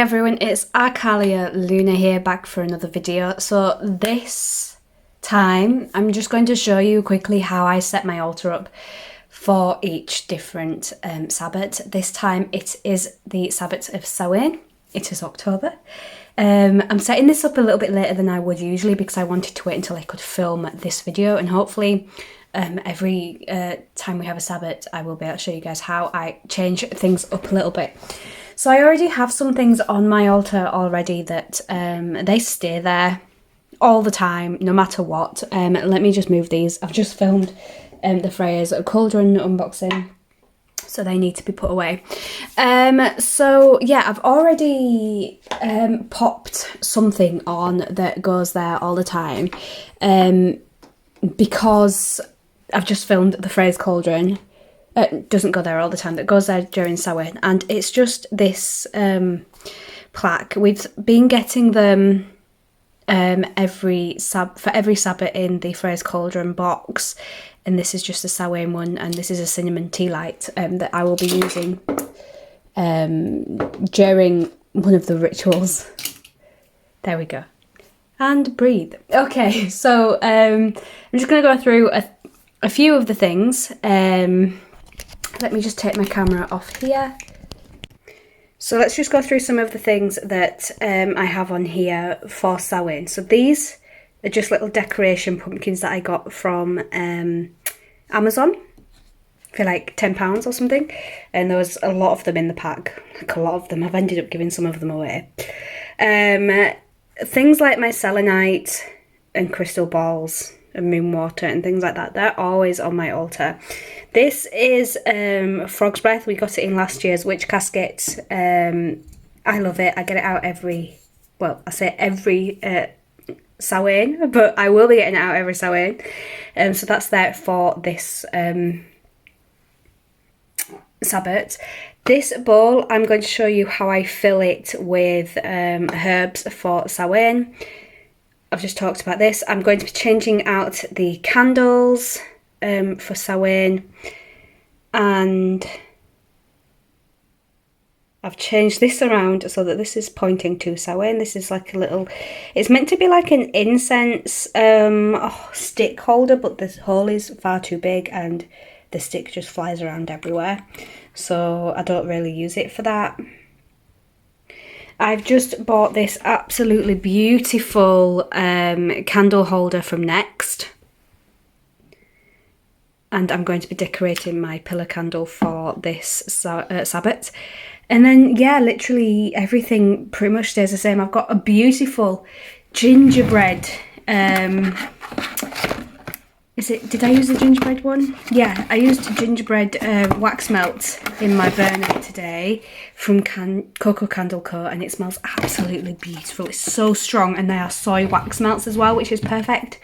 everyone, it's Arcalia Luna here, back for another video. So this time I'm just going to show you quickly how I set my altar up for each different Sabbath. This time it is the Sabbath of Samhain. It is October. I'm setting this up a little bit later than I would usually because I wanted to wait until I could film this video, and hopefully every time we have a Sabbath I will be able to show you guys how I change things up a little bit. So I already have some things on my altar already that they stay there all the time, no matter what. Let me just move these. I've just filmed the Freya's cauldron unboxing, so they need to be put away. So yeah, I've already popped something on that goes there all the time because I've just filmed the Freya's cauldron. Doesn't go there all the time, that goes there during Samhain, and it's just this plaque. We've been getting them for every Sabbath in the Freya's Cauldron box, and this is just a Samhain one, and this is a cinnamon tea light that I will be using during one of the rituals. There we go. And breathe. Okay, so I'm just going to go through a few of the things. Let me just take my camera off here. So let's just go through some of the things that I have on here for Samhain. So these are just little decoration pumpkins that I got from Amazon for like £10 or something. And there was a lot of them in the pack, like a lot of them. I've ended up giving some of them away. Things like my selenite and crystal balls and moon water and things like that, they're always on my altar. This is Frog's Breath. We got it in last year's witch casket. I love it. I get it out every Samhain, but I will be getting it out every Samhain. So that's there for this Sabbath. This bowl, I'm going to show you how I fill it with herbs for Samhain. I've just talked about this. I'm going to be changing out the candles for Samhain, and I've changed this around so that this is pointing to Samhain. This is like a little, it's meant to be like an incense stick holder, but this hole is far too big and the stick just flies around everywhere, so I don't really use it for that. I've just bought this absolutely beautiful candle holder from Next, and I'm going to be decorating my pillar candle for this Sabbath. And then yeah, literally everything pretty much stays the same. I've got a beautiful gingerbread did I use the gingerbread one? Yeah, I used gingerbread wax melt in my burner today from Cocoa Candle Co, and it smells absolutely beautiful. It's so strong, and they are soy wax melts as well, which is perfect.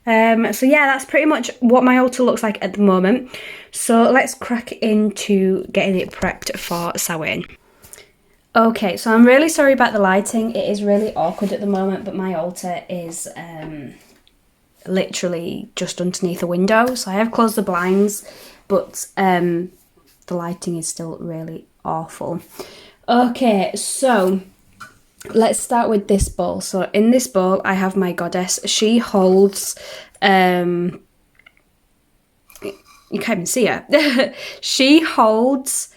So yeah, that's pretty much what my altar looks like at the moment. So let's crack into getting it prepped for Samhain. Okay, so I'm really sorry about the lighting. It is really awkward at the moment, but my altar is literally just underneath a window, so I have closed the blinds, but the lighting is still really awful. Okay, so let's start with this bowl. So in this bowl I have my goddess. She holds you can't even see her. She holds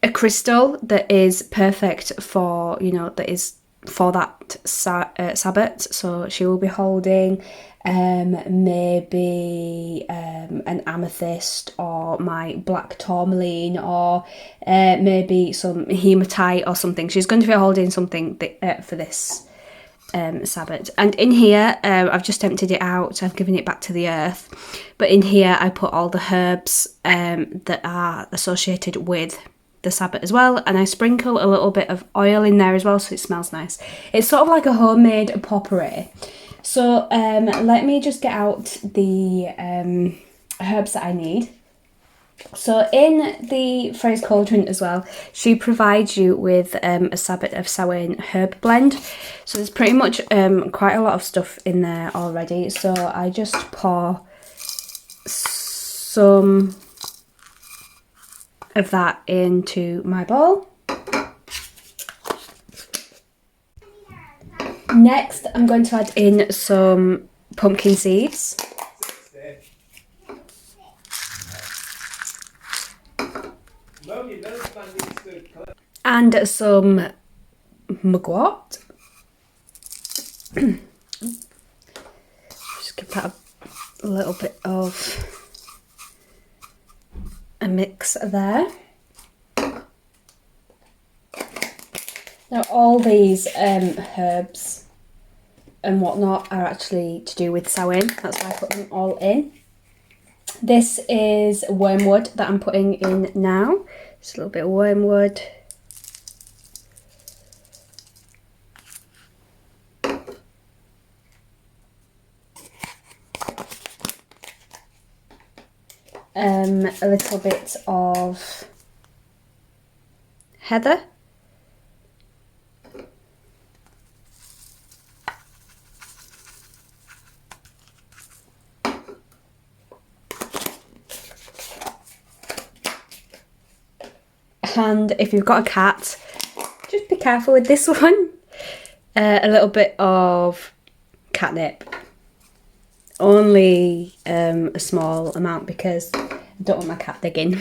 a crystal that is perfect for, you know, that is for that Sabbath. So she will be holding maybe an amethyst, or my black tourmaline, or maybe some hematite or something. She's going to be holding something for this Sabbath. And in here I've just emptied it out, I've given it back to the earth, but in here I put all the herbs that are associated with the Sabbath as well, and I sprinkle a little bit of oil in there as well so it smells nice. It's sort of like a homemade potpourri. So let me just get out the herbs that I need. So in the Freya's Cauldron as well, she provides you with a Sabbath of Samhain herb blend. So there's pretty much quite a lot of stuff in there already. So I just pour some of that into my bowl. Next, I'm going to add in some pumpkin seeds. And some mugwort. Just give that a little bit of a mix there. Now all these herbs and whatnot are actually to do with Samhain. That's why I put them all in. This is wormwood that I'm putting in now. Just a little bit of wormwood. A little bit of heather. And if you've got a cat, just be careful with this one. A little bit of catnip. Only a small amount because I don't want my cat digging.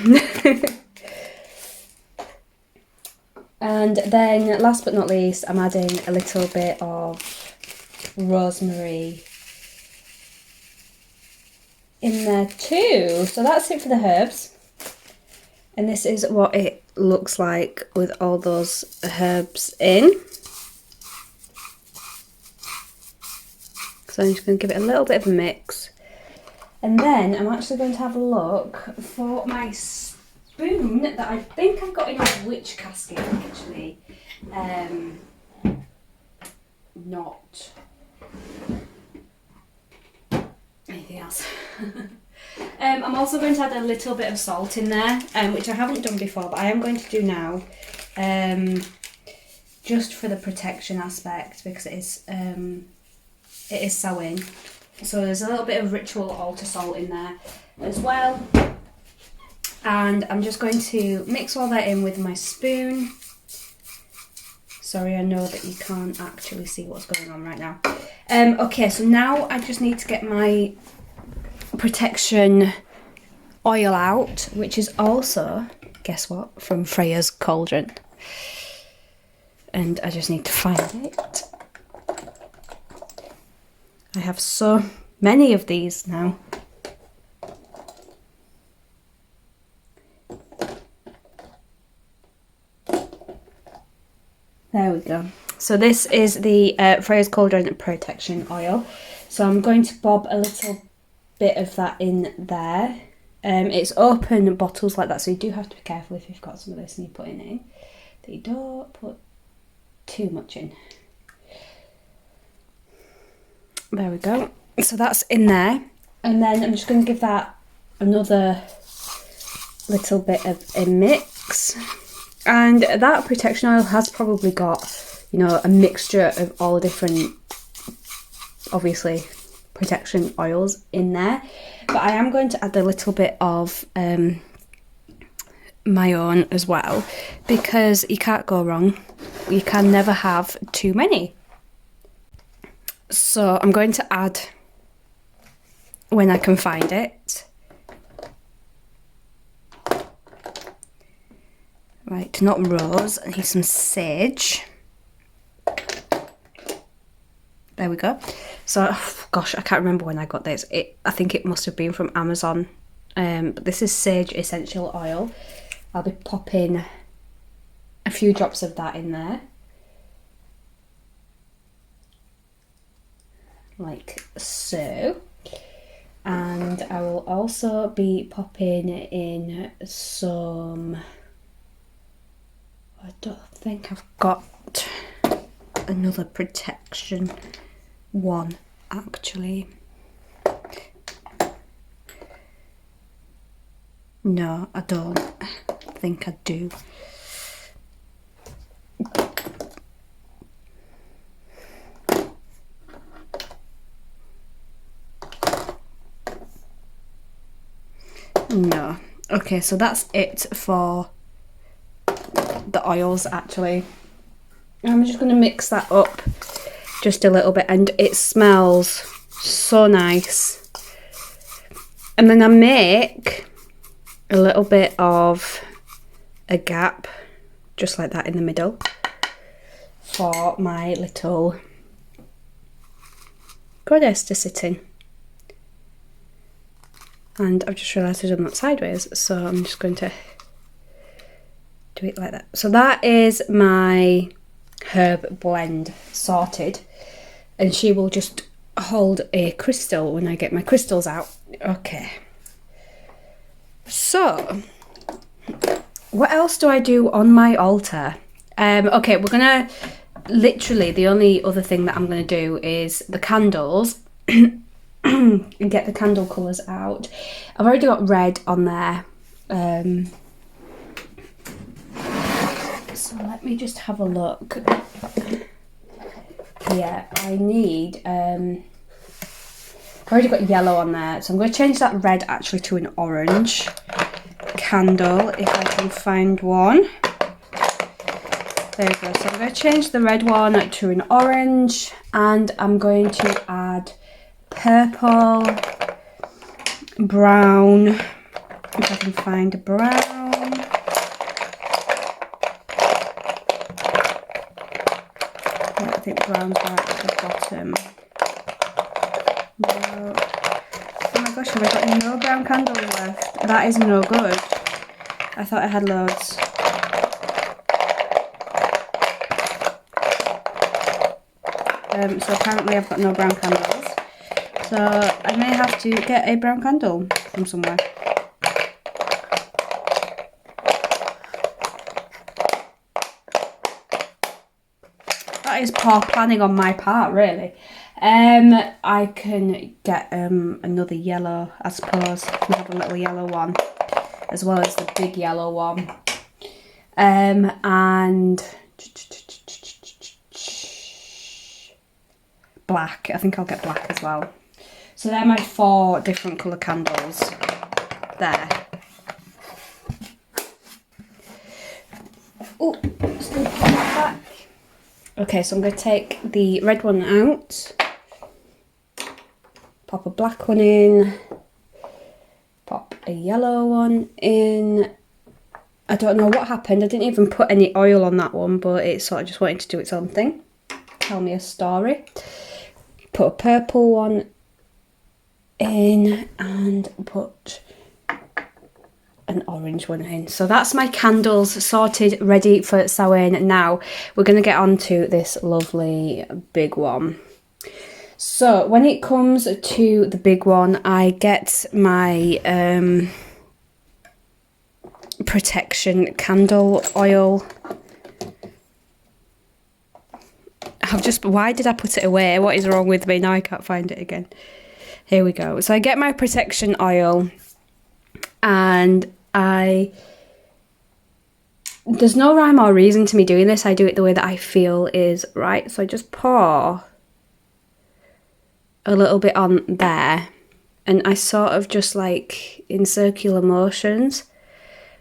And then last but not least, I'm adding a little bit of rosemary in there too. So that's it for the herbs. And this is what it looks like with all those herbs in. So I'm just going to give it a little bit of a mix. And then I'm actually going to have a look for my spoon that I think I've got in a witch casket actually. Not anything else. I'm also going to add a little bit of salt in there, which I haven't done before, but I am going to do now, just for the protection aspect, because it is Samhain. So there's a little bit of ritual altar salt in there as well. And I'm just going to mix all that in with my spoon. Sorry, I know that you can't actually see what's going on right now. Okay, so now I just need to get my protection oil out, which is also, guess what, from Freya's cauldron. And I just need to find it. I have so many of these now. There we go. So this is the Freya's Cauldron Protection Oil. So I'm going to bob a little bit of that in there. It's open bottles like that, so you do have to be careful if you've got some of this and you're putting it in, that you don't put too much in. There we go. So that's in there. And then I'm just going to give that another little bit of a mix. And that protection oil has probably got, you know, a mixture of all the different, obviously, protection oils in there. But I am going to add a little bit of my own as well, because you can't go wrong. You can never have too many. So I'm going to add, when I can find it. Right, not rose, I need some sage. There we go. So, oh gosh, I can't remember when I got this. I think it must have been from Amazon. But this is sage essential oil. I'll be popping a few drops of that in there. Like so. And I will also be popping in some, I don't think I've got another protection one actually. No, I don't think I do. No. Okay, so that's it for the oils actually. I'm just going to mix that up just a little bit, and it smells so nice. And then I make a little bit of a gap, just like that in the middle, for my little goddess to sit in. And I've just realised I've done that sideways, so I'm just going to do it like that. So that is my herb blend sorted, and she will just hold a crystal when I get my crystals out. Okay. So, what else do I do on my altar? Okay, we're gonna, literally the only other thing that I'm gonna do is the candles. And get the candle colours out. I've already got red on there. So let me just have a look. Yeah, I need, I've already got yellow on there. So I'm going to change that red actually to an orange candle if I can find one. There we go. So I'm going to change the red one to an orange, and I'm going to add purple, brown, if I can find a brown. Yeah, I think brown's right at the bottom. No. Oh my gosh, have I got no brown candles left? That is no good. I thought I had loads. So apparently I've got no brown candles. So I may have to get a brown candle from somewhere. That is poor planning on my part, really. I can get another yellow, I suppose. We have a little yellow one, as well as the big yellow one. And black. I think I'll get black as well. So they're my 4 different colour candles there. Oh, still put that back. Okay, so I'm going to take the red one out, pop a black one in, pop a yellow one in. I don't know what happened. I didn't even put any oil on that one, but it sort of just wanted to do its own thing. Tell me a story. Put a purple one in and put an orange one in. So that's my candles sorted, ready for Samhain. Now we're going to get on to this lovely big one. So when it comes to the big one, I get my protection candle oil. Why did I put it away? What is wrong with me? Now I can't find it again. Here we go. So I get my protection oil, and there's no rhyme or reason to me doing this. I do it the way that I feel is right. So I just pour a little bit on there, and I sort of just like in circular motions,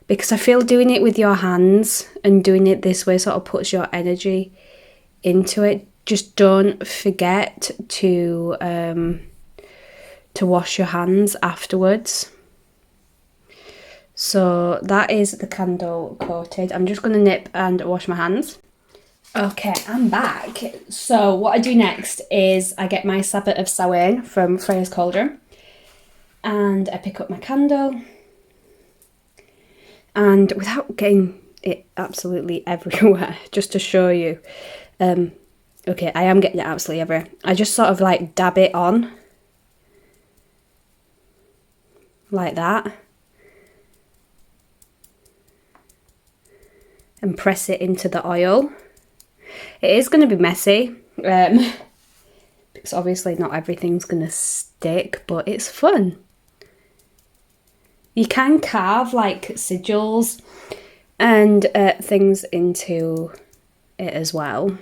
because I feel doing it with your hands and doing it this way sort of puts your energy into it. Just don't forget to wash your hands afterwards. So that is the candle coated. I'm just going to nip and wash my hands. Okay, I'm back. So what I do next is I get my Sabbath of Samhain from Freya's Cauldron, and I pick up my candle, and without getting it absolutely everywhere, just to show you, okay, I am getting it absolutely everywhere. I just sort of like dab it on like that and press it into the oil. It is going to be messy, because obviously not everything's going to stick, but it's fun. You can carve like sigils and things into it as well.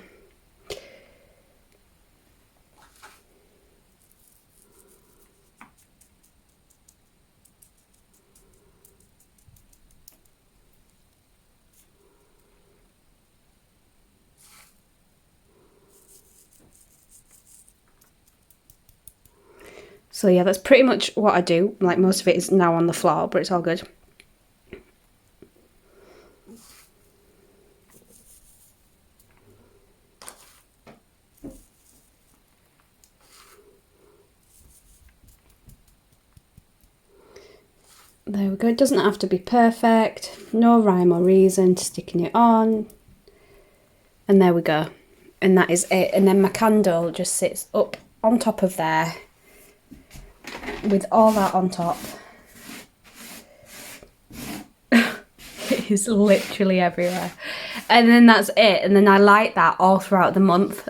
So yeah, that's pretty much what I do. Like, most of it is now on the floor, but it's all good. There we go. It doesn't have to be perfect. No rhyme or reason to sticking it on. And there we go. And that is it. And then my candle just sits up on top of there with all that on top. It is literally everywhere. And then that's it. And then I light that all throughout the month,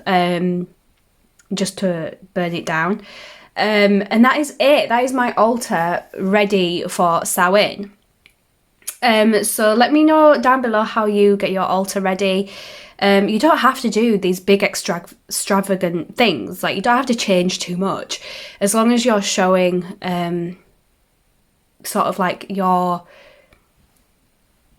just to burn it down. And that is it. That is my altar ready for Samhain. So let me know down below how you get your altar ready. You don't have to do these big extravagant things. Like, you don't have to change too much, as long as you're showing sort of like your,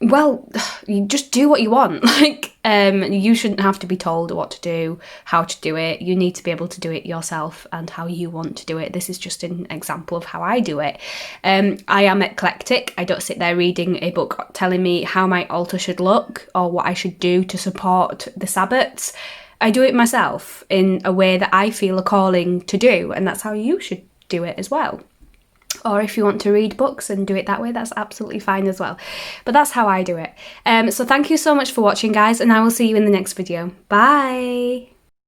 well, you just do what you want. Like, you shouldn't have to be told what to do, how to do it. You need to be able to do it yourself and how you want to do it. This is just an example of how I do it. I am eclectic. I don't sit there reading a book telling me how my altar should look or what I should do to support the Sabbats. I do it myself in a way that I feel a calling to do, and that's how you should do it as well. Or if you want to read books and do it that way, that's absolutely fine as well. But that's how I do it. So thank you so much for watching, guys, and I will see you in the next video. Bye!